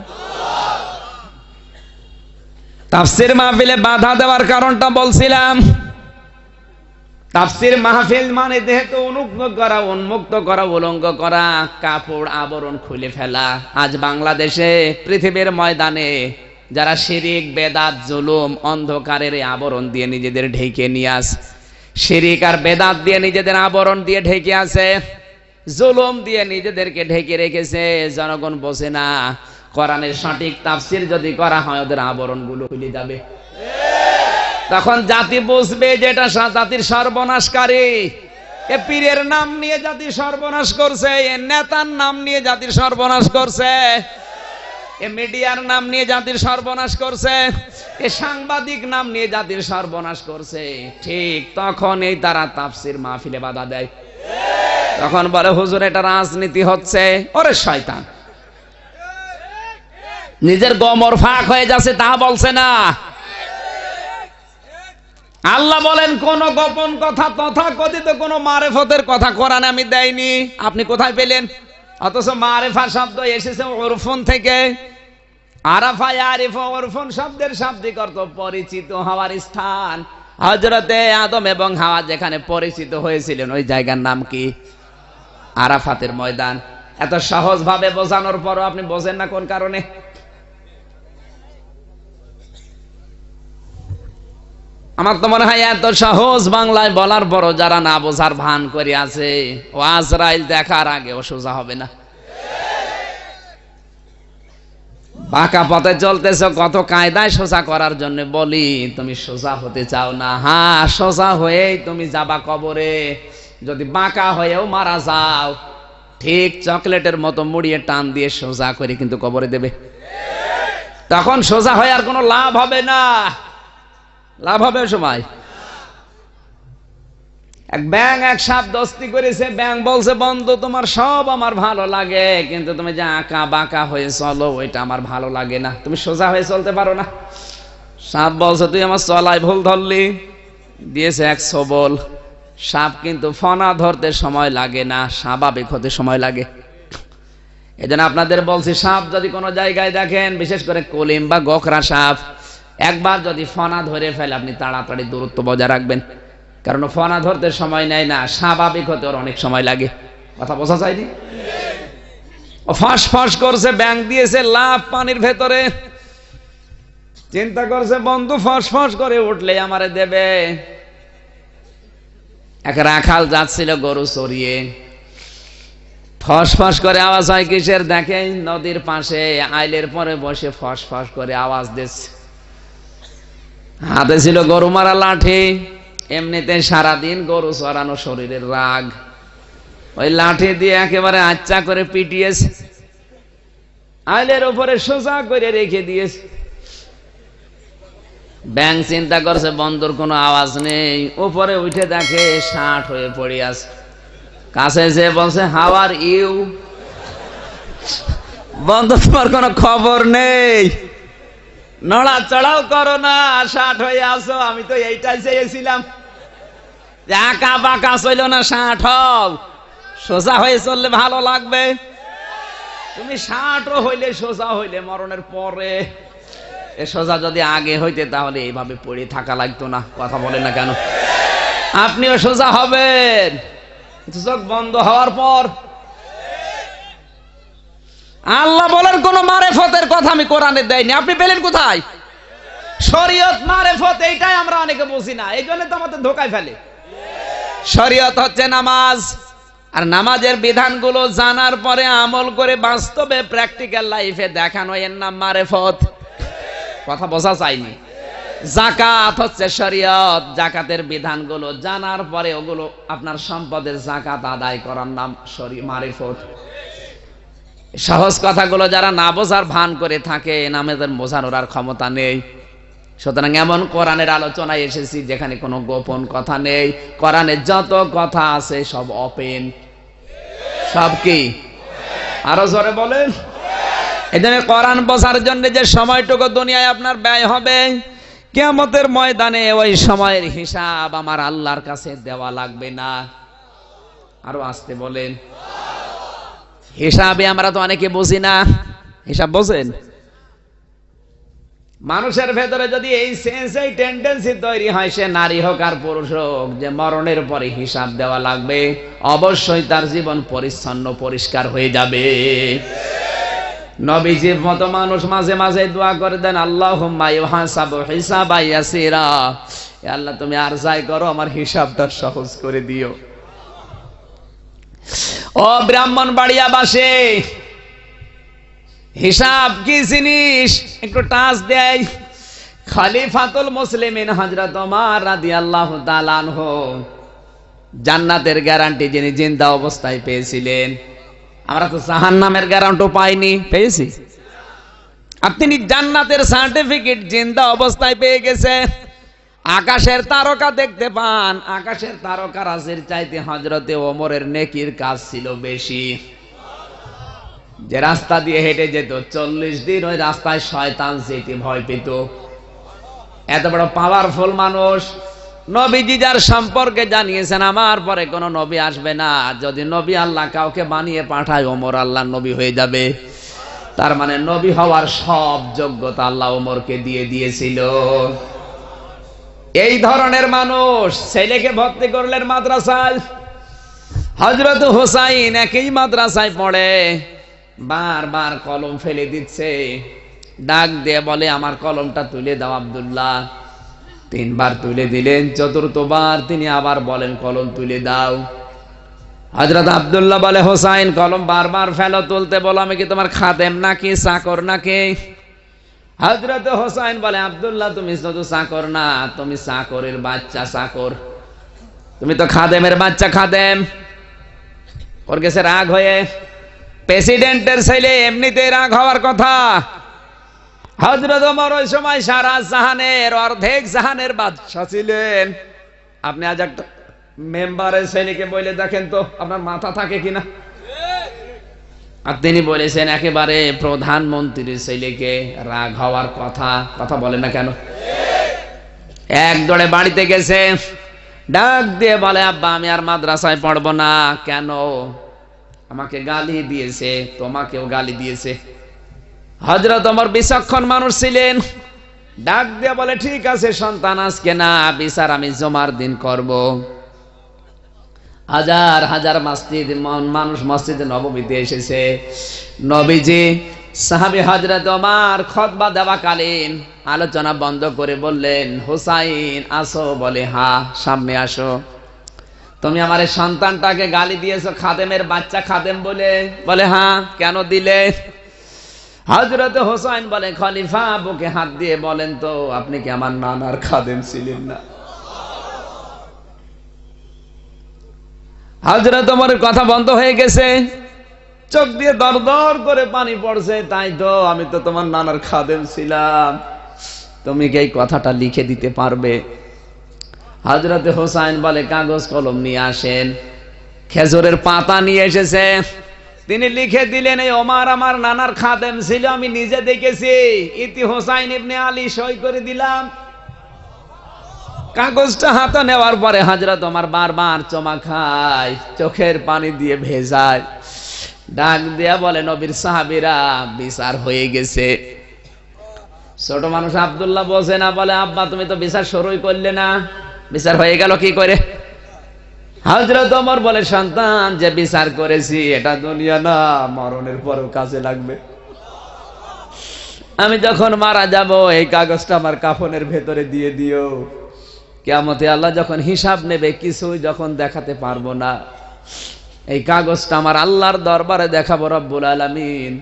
[SPEAKER 1] তাফসীর মাহফিলে বাধা দেওয়ার কারণটা বলছিলাম। তাফসীর মাহফিল মানে যেহেতু উন্মুক্ত করা উলঙ্গ করা, কাপড় আবরণ খুলে ফেলা। আজ বাংলাদেশে পৃথিবীর ময়দানে যারা শিরিক, বেদাত, জুলুম, অন্ধকারের আবরণ দিয়ে নিজেদের ঢেকে নিয়ে আসে, শিরিক আর বেদাত দিয়ে নিজেদের আবরণ দিয়ে ঢেকে আছে, জুলুম দিয়ে নিজেদেরকে ঢেকে রেখেছে। জনগণ বোঝে না, কোরআনের সঠিক তাফসীর যদি করা হয় ওদের আবরণগুলো খুলে যাবে। তখন জাতি বুঝবে যে এটা জাতির সর্বনাশকারী। এ পীরের নাম নিয়ে জাতি সর্বনাশ করছে, এ নেতার নাম নিয়ে জাতির সর্বনাশ করছে, এ মিডিয়ার নাম নিয়ে জাতির সর্বনাশ করছে, এ সাংবাদিক নাম নিয়ে জাতির সর্বনাশ করছে। ঠিক তখনই তারা তাফসীর মাহফিলে বাধা দেয়। তখন বলে হুজুর এটা রাজনীতি হচ্ছে। ওরে শয়তান, নিজের গমর ফাঁক হয়ে যাচ্ছে তা বলছে না। আল্লাহ বলেন কোন গোপন কথা তথাকথিত কোন মারেফতের কথা কোরআনে আমি দেইনি। আপনি কোথায় পেলেন? অথচ মারেফা শব্দ এসেছে উরফুন থেকে। আরাফা ইয়ারিফু উরফুন শব্দের শাব্দিক অর্থ পরিচিত হওয়ার স্থান। হযরতে আদম এবং হাওয়া যেখানে পরিচিত হয়েছিলেন ওই জায়গার নাম কি? আরাফাতের ময়দান। এত সহজ ভাবে বোঝানোর পরও আপনি বোঝেন না কোন কারণে? আমার তো মনে হয় এত সহজ বাংলায় বলার পরও যারা না বোঝার ভান করে আছে, ও আজরাইল দেখার আগে ও সোজা হবে না। বাঁকা পথে চলতেছ, কত কায়দায় সোজা করার জন্য বলি। তুমি সোজা হতে চাও না? হ্যাঁ, সোজা হয়েই তুমি যাবা কবরে। যদি বাঁকা হয়েও মারা যাও, ঠিক চকলেটের মতো মুড়িয়ে টান দিয়ে সোজা করে কিন্তু কবরে দেবে। তখন সোজা হয়ে আর কোনো লাভ হবে না। লাভ হবে সময়। এক ব্যাঙ এক সাপ দোস্তি করেছে। ব্যাঙ বলছে বন্ধু তোমার সব আমার ভালো লাগে, কিন্তু তুমি যে আঁকা বাঁকা হয়ে চলো ওইটা আমার ভালো লাগে না, তুমি সোজা হয়ে চলতে পারো না। সাপ বলছে তুই আমার চলায় ভুল ধরলি। দিয়েছে এক সবল। সাপ কিন্তু ফনা ধরতে সময় লাগে না, স্বাভাবিক হতে সময় লাগে। এই জন্য আপনাদের বলছি, সাপ যদি কোনো জায়গায় দেখেন, বিশেষ করে কলিম বা গোখরা সাপ, একবার যদি ফনা ধরে ফেলে আপনি তাড়াতাড়ি দূরত্ব বজায় রাখবেন। কারণ ফনা ধরতে সময় নেয় না, স্বাভাবিক হতে ওর অনেক সময় লাগে। কথা বোঝা যায়নি? ও ফস ফস করছে, ব্যাঙ দিয়েছে লাফ পানির ভেতরে। চিন্তা করছে বন্ধু ফস ফস করে উঠলে আমারে দেবে। এক রাখাল যাচ্ছিল গরু চড়িয়ে, ফস ফস করে আওয়াজ হয় কিসের? দেখে নদীর পাশে আইলের পরে বসে ফস ফস করে আওয়াজ দিচ্ছে। হাতে ছিল গরু মারা লাঠি। এমনিতে সারাদিন গরু চড়ানো শরীরের রাগ, ওই লাঠি দিয়ে একেবারে আচ্চা করে পিটিয়েছে, আইলের উপরে সোজা করে রেখে দিয়েছে। ব্যাঙ চিন্তা করছে বন্ধুর কোনো আওয়াজ নেই, উপরে উঠে দেখে ষাট হয়ে পড়ে আছে। কাছে যে বলছে হাউ আর ইউ? বন্ধু তোমার কোনো খবর নেই, নড়াচড়াও করো না, ষাট হয়ে আসো। আমি তো এইটাই চেয়েছিলাম, আঁকা বাঁকা চলো না, ষাট হও। সোজা হয়ে চললে ভালো লাগবে। তুমি ষাটও হইলে সোজা হইলে মরণের পরে। এ সোজা যদি আগে হইতে তাহলে এইভাবে পড়ে থাকা লাগতো না। কথা বলেন না কেন? আপনিও সোজা হবেন চোখ বন্ধ হওয়ার পর। আল্লাহ বলেন কোন মারেফতের কথা আমি কোরআনে দেয়নি। আপনি পেলেন কোথায়? শরীয়ত মারেফত, এইটাই আমরা অনেকে বুঝি না, এই জন্য তো আমাদের ধোকায় ফেলে। শরীয়ত হচ্ছে নামাজ, আর নামাজের বিধানগুলো জানার পরে আমল করে বাস্তবে প্র্যাকটিক্যাল লাইফে দেখানো, এর নাম মারেফত। কথা বোঝা যায়নি? যাকাত হচ্ছে শরীয়ত, যাকাতের বিধানগুলো জানার পরে ওগুলো আপনার সম্পদের যাকাত আদায় করার নাম মারেফত। সহজ কথাগুলো যারা না বোঝার ভান করে থাকে, নামেদের বোঝানোর আর ক্ষমতা নেই। সুতরাং এমন কোরআনের আলোচনায় এসেছি যেখানে কোনো গোপন কথা নেই। কোরআনে যত কথা আছে সব ওপেন। সব কি? আরো জোরে বলেন। এই জন্য কোরআন বোঝার জন্য যে সময়টুকু দুনিয়ায় আপনার ব্যয় হবে, কিয়ামতের ময়দানে ওই সময়ের হিসাব আমার আল্লাহর কাছে দেওয়া লাগবে না। আরো আসতে বলেন। হিসাবে আমরা তো অনেকে বুঝি না। হিসাব বোঝেন? মানুষের ভেতরে যদি এই সেন্স, এই টেন্ডেন্সি তৈরি হয়, সে নারী হোক আর পুরুষ হোক, যে মরণের পরে হিসাব দেওয়া লাগবে, অবশ্যই তার জীবন পরিচ্ছন্ন পরিষ্কার হয়ে যাবে। নবীজির মতো মানুষ মাঝে মাঝে দোয়া করে দেন, আল্লাহুম্মা ইউহাসাবু হিসাবান ইয়াসিরা, হে আল্লাহ তুমি আর যাই করো আমার হিসাবটা সহজ করে দিও। ও ব্রাহ্মণবাড়িয়াবাসী, হিসাব কি জিনিস একটু টাচ দেয়। খলিফাতুল মুসলিমিন হযরত ওমর রাদিয়াল্লাহু তাআলা আনহু জান্নাতের গ্যারান্টি যিনি জিন্দা অবস্থায় পেয়েছিলেন, আমরা তো জাহান্নামের গ্যারান্টি পাইনি, পেয়েছি। আর তিনি জান্নাতের সার্টিফিকেট জিন্দা অবস্থায় পেয়ে গেছে। আকাশের তারকা দেখতে পান, আকাশের তারকা রাজির চাইতে হযরতে ওমরের নেকির কাজ ছিল বেশি। যে রাস্তা দিয়ে হেঁটে যেত 40 দিন ওই রাস্তায় শয়তান যেতে ভয় পেত। এত বড় পাওয়ারফুল মানুষ, নবীজি যার সম্পর্কে জানিয়েছেন আমার পরে কোন নবী আসবে না, যদি নবী আল্লাহ কাউকে বানিয়ে পাঠায় ওমর আল্লাহ নবী হয়ে যাবে। তার মানে নবী হওয়ার সব যোগ্যতা আল্লাহ ওমরকে দিয়ে দিয়েছিল। এই ধরনের মানুষ ছেলেকে ভর্তি করলেন মাদ্রাসায়। হযরত হুসাইন একই মাদ্রাসায় পড়ে, বারবার কলম ফেলে দিচ্ছে, ডাক দিয়ে বলে আমার কলমটা তুলে দাও আব্দুল্লাহ। 3 বার তুলে দিলেন, 4র্থবার তিনি আবার বলেন কলম তুলে দাও। হযরত আব্দুল্লাহ বলে হুসাইন কলম বারবার ফেলো, তুলতে বলো, আমি কি তোমার খাদেম নাকি চাকর নাকি? হযরত হুসাইন বলে আব্দুল্লাহ তুমি শুধু চাকর না, তুমি চাকরের বাচ্চা চাকর, তুমি তো খাদেমের বাচ্চা খাদেম। ওর গেছে রাগ হয়ে, প্রেসিডেন্টের ছেলে এমনিতে রাগ হওয়ার কথা। হযরত ওমর ওই সময় সারা জাহানের অর্ধেক জাহানের বাদশা ছিলেন। আপনি আজ একটা মেম্বারের ছেলেকে বলে দেখেন তো আপনার মাথা থাকে কিনা। আর তিনি বলেছেন একেবারে প্রধানমন্ত্রীর ছেলেকে রাগ হওয়ার কথা, কথা বলেন না কেন? এক দৌড়ে বাড়িতে গেছে, ডাক দিয়ে বলে আব্বা আমি আর মাদ্রাসায় পড়বো না। কেন? আমাকে গালি দিয়েছে, তোমাকেও গালি দিয়েছে। হযরত ওমর বিচক্ষণ মানুষ ছিলেন, ডাক দিয়ে বলে ঠিক আছে সন্তান, আজকে না, বিচার আমি জুমার দিন করব। হাজার হাজার মানুষ মসজিদে নববীতে এসেছে। নবীজি সাহাবী হযরত ওমর খুতবা দেওয়াকালীন আলোচনা বন্ধ করে বললেন হুসাইন আসো, বলে হ্যাঁ সামনে আসো। তুমি আমার এই সন্তানটাকে গালি দিয়েছো খাদেমের বাচ্চা খাদেম বলে? বলে হ্যাঁ। কেন দিলে? হযরত হুসাইন বলে খলিফা বুকে হাত দিয়ে বলেন তো আপনি কি আমার নানার খাদেম ছিলেন না? হযরত ওমরের কথা বন্ধ হয়ে গেছে, চোখ দিয়ে দর দর করে পানি পড়ছে। তাই তো, আমি তো তোমার নানার খাদেম ছিলাম, তুমি কি এই কথাটা লিখে দিতে পারবে? হযরত হুসাইন বলে কাগজ কলম নিয়ে আসেন। খেজুরের পাতা নিয়ে এসেছে, তিনি লিখে দিলেন এই ওমর আমার নানার খাদেম ছিল, আমি নিজে দেখেছি, ইতি হুসাইন ইবনে আলী, সই করে দিলাম। কাগজটা হাতে নেওয়ার পরে হযরত ওমর বারবার চমা খায়, চোখের পানি দিয়ে ভেজায়, ডাক দিয়া বলে নবীর সাহাবীরা বিচার হয়ে গেছে। ছোট মানুষ আব্দুল্লাহ বোঝে না, বলে আব্বা তুমি তো বিচার শুরুই করলে না, বিচার হয়ে গেল কি করে? হযরত ওমর বলে সন্তান যে বিচার করেছি এটা দুনিয়া না, মরণের পরেও কাজে লাগবে। আমি যখন মারা যাব এই কাগজটা আমার কাফনের ভেতরে দিয়ে দিও। কিয়ামতে আল্লাহ যখন হিসাব নেবে কিছুই যখন দেখাতে পারবো না, এই কাগজটা আমার আল্লাহর দরবারে দেখাবো, রব্বুল আলামিন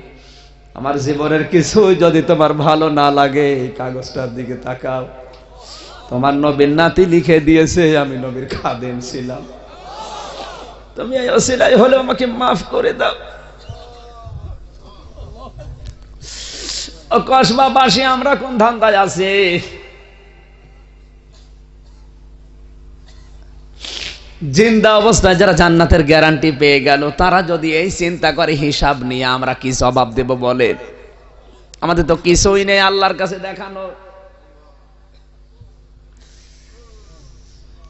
[SPEAKER 1] আমার জীবনের কিছুই যদি তোমার ভালো না লাগে এই কাগজটার দিকে তাকাও, তোমার নবীর নাতি লিখে দিয়েছে আমি নবীর খাদেম ছিলাম, তুমি এই ওসিলাই হলে আমাকে মাফ করে দাও। ও কসবাবাসী আমরা কোন ধান্দায় আছি? জিন্দা অবস্থায় যারা জান্নাতের গ্যারান্টি পেয়ে গেল তারা যদি এই চিন্তা করে হিসাব নিয়ে আমরা কি জবাব দেব বলেন? আমাদের তো কিছুই নেই আল্লাহর কাছে দেখানো।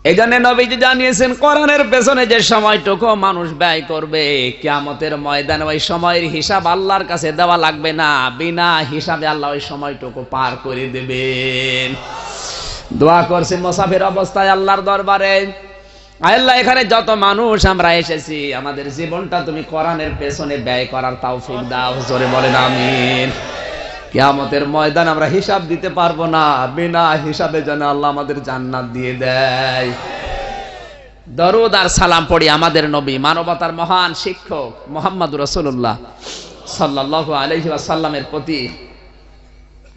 [SPEAKER 1] এই জন্য নবীজি জানিয়েছেন কোরআনের পেছনে যে সময়টুকু মানুষ ব্যয় করবে কিয়ামতের ময়দানে ওই সময়ের হিসাব আল্লাহর কাছে দেওয়া লাগবে না, বিনা হিসাবে আল্লাহ ওই সময়টুকু পার করে দেবেন। দোয়া করছি মুসাফির অবস্থায় আল্লাহর দরবারে, আল্লাহ এখানে যত মানুষ আমরা এসেছি আমাদের জীবনটা তুমি কোরআনের পেছনে ব্যয় করার তৌফিক দাও, জোরে বলেন আমিন। কিয়ামতের ময়দান আমরা হিসাব দিতে পারবো না, বিনা হিসাবে যেন আল্লাহ আমাদের জান্নাত দিয়ে দেয়। দরুদ আর সালাম পড়ি আমাদের নবী, মানবতার মহান শিক্ষক মুহাম্মদুর রাসূলুল্লাহ সাল্লাল্লাহু আলাইহি ওয়াসাল্লামের প্রতি।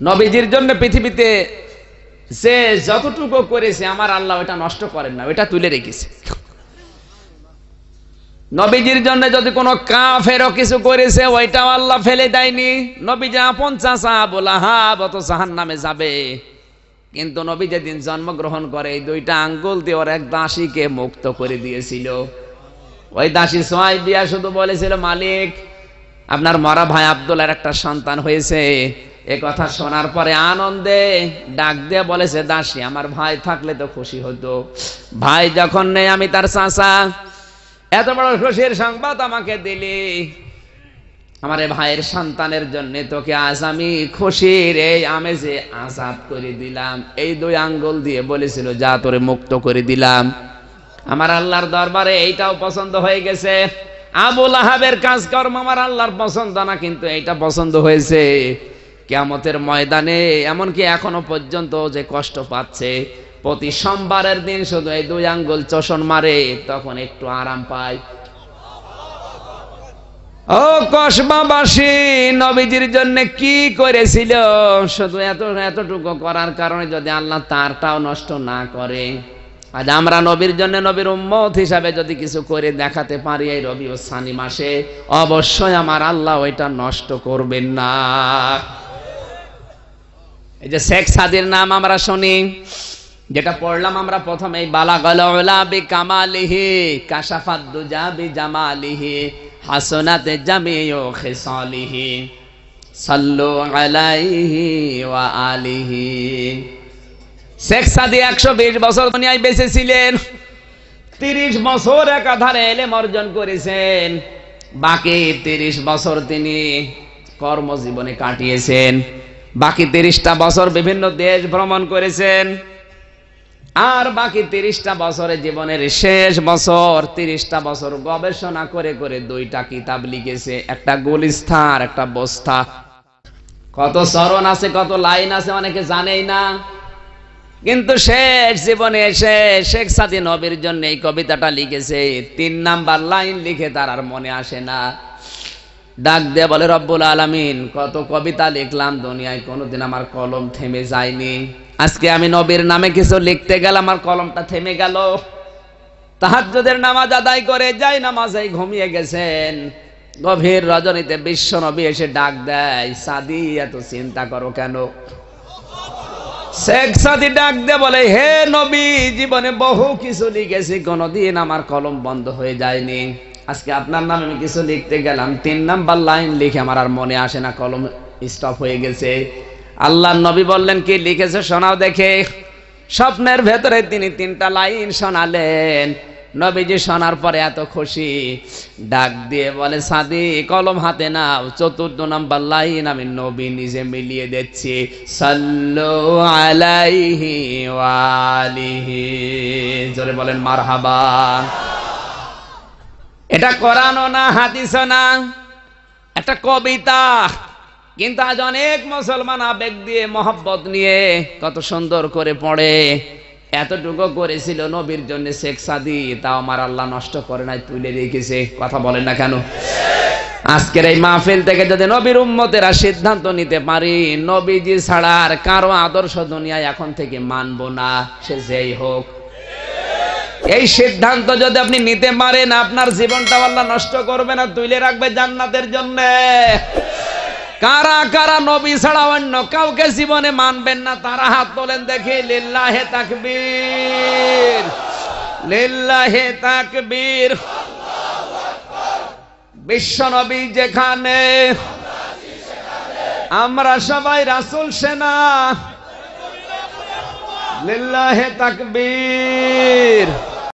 [SPEAKER 1] নবীজির জন্য পৃথিবীতে যে যতটুকু করেছে আমার আল্লাহ ওটা নষ্ট করেন না, ওটা তুলে রেখেছে। নবীজির জন্য যদি কোনো কাফেরও কিছু করেছে ওইটাও আল্লাহ ফেলে দেয়নি। নবীজি আপন চাচা আবু লাহাব তো জাহান্নামে যাবে, কিন্তু নবী যেদিন জন্মগ্রহণ করে এই দুইটা আঙ্গুল দিয়ে ওর এক দাসীকে মুক্ত করে দিয়েছিল। ওই দাসী সুহাইবিয়া শুধু বলেছিল, মালিক আপনার মরা ভাই আব্দুল্লাহর একটা সন্তান হয়েছে। এ কথা শোনার পরে আনন্দে ডাক দিয়ে বলেছে, দাসী আমার ভাই থাকলে তো খুশি হতো, ভাই যখন নেই আমি তার চাচা, এত বড় খুশির সংবাদ আমাকে দিলি, আমার ভাইয়ের সন্তানের জন্য তোকে আজ আমি খুশির এই আমেজে আজাদ করে দিলাম। এই দুই আঙ্গুল দিয়ে বলেছিল, যা তোরে মুক্ত করে দিলাম। আমার আল্লাহর দরবারে এইটাও পছন্দ হয়ে গেছে। আবু লাহাবের কাজকর্ম আমার আল্লাহর পছন্দ না, কিন্তু এইটা পছন্দ হয়েছে। কিয়ামতের ময়দানে এমনকি এখনো পর্যন্ত যে কষ্ট পাচ্ছে, প্রতি সোমবারের দিন শুধু এই দুই আঙ্গুল চোষণ মারে, তখন একটু আরাম পায়। ও কসবাবাসী, নবীজির জন্য কি করেছিল, শুধু এতটুকু করার কারণে যদি আল্লাহ তারটাও নষ্ট না করে, আজ আমরা নবীর জন্য নবীর উম্মত হিসাবে যদি কিছু করে দেখাতে পারি এই রবিউল সানি মাসে, অবশ্যই আমার আল্লাহ ওইটা নষ্ট করবেন না। এই যে শেখ সাদির নাম আমরা শুনি, যেটা পড়লাম আমরা প্রথমেই, বালাগাল উলা বিকামালিহি কাশাফাদ দুজা বিজামালিহি হাসনাতে জামিউ খিসালিহি সাল্লু আলাইহি ওয়া আলিহি। শেখ সাদি 120 বছর দুনিয়ায় বেঁচে ছিলেন, 30 বছর একাধারে ইলম অর্জন করেছেন, বাকি 30 বছর তিনি কর্মজীবনে কাটিয়েছেন, বাকি 30টা বছর বিভিন্ন দেশ ভ্রমণ করেছেন, আর বাকি 30টা বছরের জীবনের শেষ বছর 30টা বছর গবেষণা করে করে 2টা কিতাব লিখেছে, একটা গুলিস্তান আর একটা বস্তা। কত চরণ আছে, কত লাইন আছে অনেকে জানেই না, কিন্তু শেষ জীবনে এসে শেখ সাদি নবীর জন্য এই কবিতাটা লিখেছে। 3 নাম্বার লাইন লিখে তার আর মনে আসে না। ডাক দিয়ে বলে, রব্বুল আলামিন কত কবিতা লিখলাম, দুনিয়ায় কোনোদিন আমার কলম থেমে যায়নি। আজকে আমি নবীর নামে কিছু লিখতে গেলাম, আমার কলমটা থেমে গেল। তাহাজ্জুদের নামাজ আদায় করে যাই নামাজেই ঘুমিয়ে গেছেন। গভীর রজনীতে বিশ্ব নবী এসে ডাক দেয়, সাদি এত চিন্তা করো কেন? শেখ সাদি ডাক দিয়ে বলে, হে নবী, জীবনে বহু কিছু লিখেছি, কোনোদিন আমার কলম বন্ধ হয়ে যায়নি। আজকে আপনার নামে আমি কিছু লিখতে গেলাম, 3 নাম্বার লাইন লিখে আমার আর মনে আসে না, কলম স্টপ হয়ে গেছে। আল্লাহর নবী বললেন, কি লিখেছে শোনাও দেখে। স্বপ্নের ভেতরে তিনি 3টা লাইন শোনালেন। নবীজি শোনার পরে এত খুশি, ডাক দিয়ে বলে, সাদি কলম হাতে নাও, 4 নাম্বার লাইন আমি নবী নিজে মিলিয়ে দিচ্ছি, সাল্লু আলাইহি ওয়া আলিহি। জোরে বলেন মারহাবা। এটা কোরআনও না, হাদিসও না, একটা কবিতা। কিন্তু আজ অনেক মুসলমান আবেগ দিয়ে মহব্বত নিয়ে কত সুন্দর করে পড়ে। এতটুকু করেছিল নবীর জন্য শেখ সাদি, তাও আমার আল্লাহ নষ্ট করে নাই, তুলে রেখেছে। কথা বলেন না কেন? আজকের এই মাহফিল থেকে যদি নবীর উম্মতেরা সিদ্ধান্ত নিতে পারি, নবীজি ছাড়া আর কারো আদর্শ দুনিয়ায় এখন থেকে মানবো না, সে যেই হোক। এই সিদ্ধান্ত যদি আপনি নিতে পারেন, আপনার জীবনটা আল্লাহ নষ্ট করবে না, তুলে রাখবে জান্নাতের জন্য। কারা কারা নবী ছাড়া অন্য কাউকে জীবনে মানবেন না, তারা হাত তোলেন দেখি। লিল্লাহে তাকবীর, লিল্লাহে তাকবীর। বিশ্ব নবী যেখানে, আমরা সবাই রাসূল সেনা। লিল্লাহি তাকবীর।